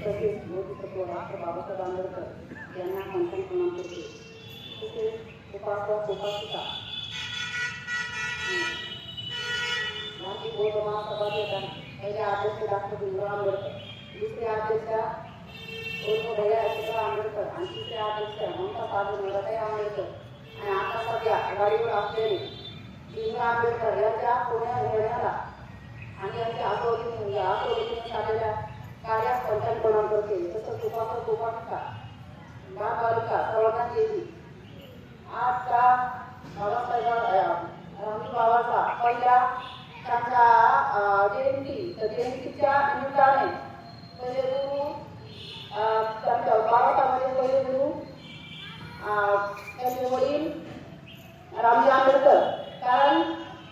तसेच बोधिसत्व डॉक्टर बाबासाहेब आंबेडकर यांना कंठन प्रणाम करते. तसेच उपासक उपासिका माझी बौद्ध महासभा पहिल्या अध्यक्ष डॉक्टर भीमराव आंबेडकर, दुसऱ्या अध्यक्षा भैया आंबेडकर आणि तिसऱ्या अध्यक्ष ममता पाटील आंबेडकर आणि आता सध्या आघाडीवर असलेले भीमराव आंबेडकर यांच्या पुण्या निर्णयाला आणि यांच्या आठवणीने झालेल्या कार्यास कंठन प्रणाम करते. तसंच उपासक उपासिका बालबालिका सर्वांना देवी आजचा रामजी बाबाचा पहिला त्यांच्या जयंतीच्या निमित्ताने पहिले गुरु त्यांच्या बाबासाहेबांचे पहिले गुरु त्यांचे वडील रामजी आंबेडकर, कारण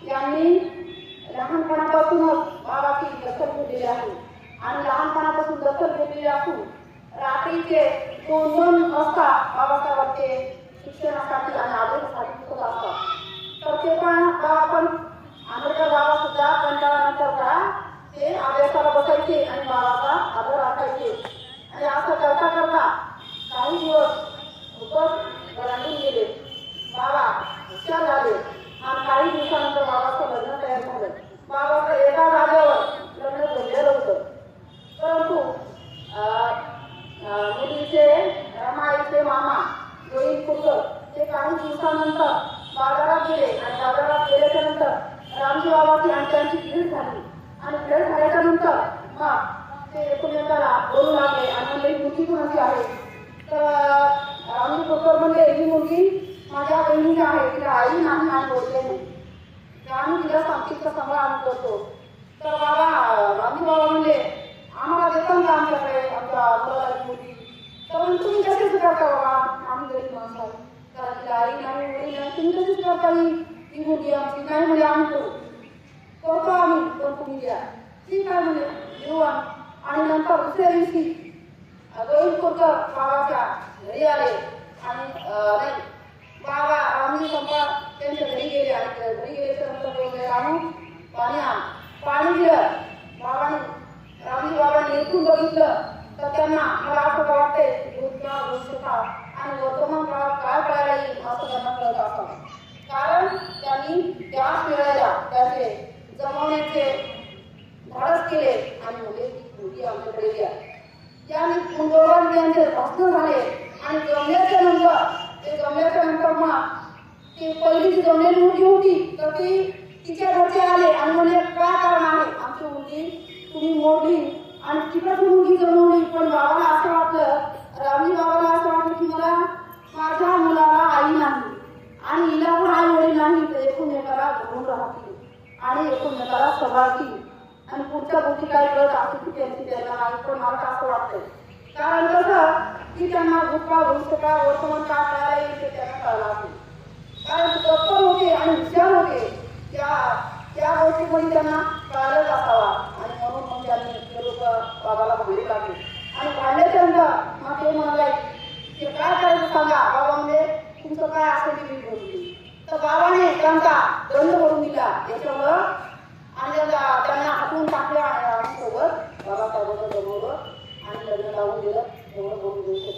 यांनी लहानपणापासूनच बाबाची दखल घेतलेली आहे आणि लहानपणापासून दखल घेतलेली असून रात्रीचे 2-2 वाजता बाबासाहेबांचे शिक्षणासाठी आणि अभ्यासासाठी शिकत असतात. तर ते पण आंबेडकर बाबा सुद्धा कंटाळानंतर ते अभ्यासाला बसायचे आणि बाबाचा आदर राखायचे आणि असं करता करता काही दिवस खूपच ओलांडून गेले. बाबा हुशार झाले आणि काही दिवसानंतर बाबाचं लग्न तयार झालं. बाबाचं एका जागेवर लग्न जमलेलं होतं, परंतु मुलीचे रमाईचे मामा गोविंदपूरकर ते काही दिवसानंतर बाजारात गेले आणि बाजारात गेल्याच्या नंतर रामजी बाबाची आणि त्यांची भेट झाली आणि भेट झाल्याच्या नंतर मग ते एकमेकाला बोलू लागले आणि म्हणले मुलगी कोणाची आहे. तर रामजी पूरकर म्हणले ही मुलगी माझ्या बहिणीची आहे, तिला आई नाही आणि बोलले नाही, आम्ही तिला सांगतीचा सांभाळ आम्ही करतो. तर बाबा रामजी बाबा म्हणले आम्हाला देतात का आमच्याकडे आमच्या मुलाला मुलगी. तर तुम्ही कसेच करता बाबा, आम्ही गरीब माणसं आहे, तर तिला आई नाही मुली नाही, तुम्ही कसेच करता ही मुलगी आमची. नाही म्हणजे आम्ही करतो आम्ही, पण तुम्ही द्या. ठीक आहे म्हणजे देऊ आम्ही. आणि नंतर दुसऱ्या दिवशी गोविंदपूरकर बाबाच्या घरी आले आणि नाही बाबा रामजी बाबा त्यांच्या घरी गेले आणि घरी गेल्याच्या नंतर बोलले रामू पाणी दिलं. बाबांनी रामजी बाबांनी निरखून बघितलं तर त्यांना मला असं वाटतंय भूतकाळ भविष्यकाळ आणि वर्तमान काळात काय करायला येईल असं त्यांना कळत असतं. कारण त्यांनी त्याच वेळेला त्याचे जमवण्याचे धाडस केले आणि मुली आमच्याकडे द्या. त्यांनी कुंडोबांनी त्यांचे भाषण झाले आणि जमल्याच्या नंतर मग ती पहिली जी जमलेली मुलगी होती तर ती तिच्या घरचे आले आणि म्हणजे काय कारण आहे आमची मुलगी तुम्ही मोडली आणि तिकडची मुलगी जमवली. पण बाबाला असं वाटलं, रामजी बाबाला असं वाटलं की मला माझ्या मुलाला आई नाही आणि हिला पण आई वडील नाही, तर एकूणमेकाला धरून राहतील आणि एकूणमेकाला सांभाळतील आणि पुढच्या गोष्टी काही कळत असते की त्यांची त्यांना नाही. पण मला असं वाटतं कारण कसं की त्यांना भूतकाळ भविष्यकाळ वर्तमान काळ कळायला येईल ते त्यांना कळलं असेल, कारण तत्पर होते आणि हुशार होते त्या गोष्टीमध्ये त्यांना कळायलाच असावा. आणि म्हणून मग त्यांनी ते लोक बाबाला भांडू लागले आणि भांडल्याच्या नंतर मग ते म्हणाले की काय करायचं सांगा. बाबा म्हणजे तुमचं काय असेल ती मी बोलली. तर बाबाने त्यांचा दंड भरून दिला याच्यामुळं आणि त्यांना हातून टाकल्या आणि सोबत बाबासाहेबांचं जमवलं आणि लग्न लावून दिलं. एवढं बोलून देऊ शकतो.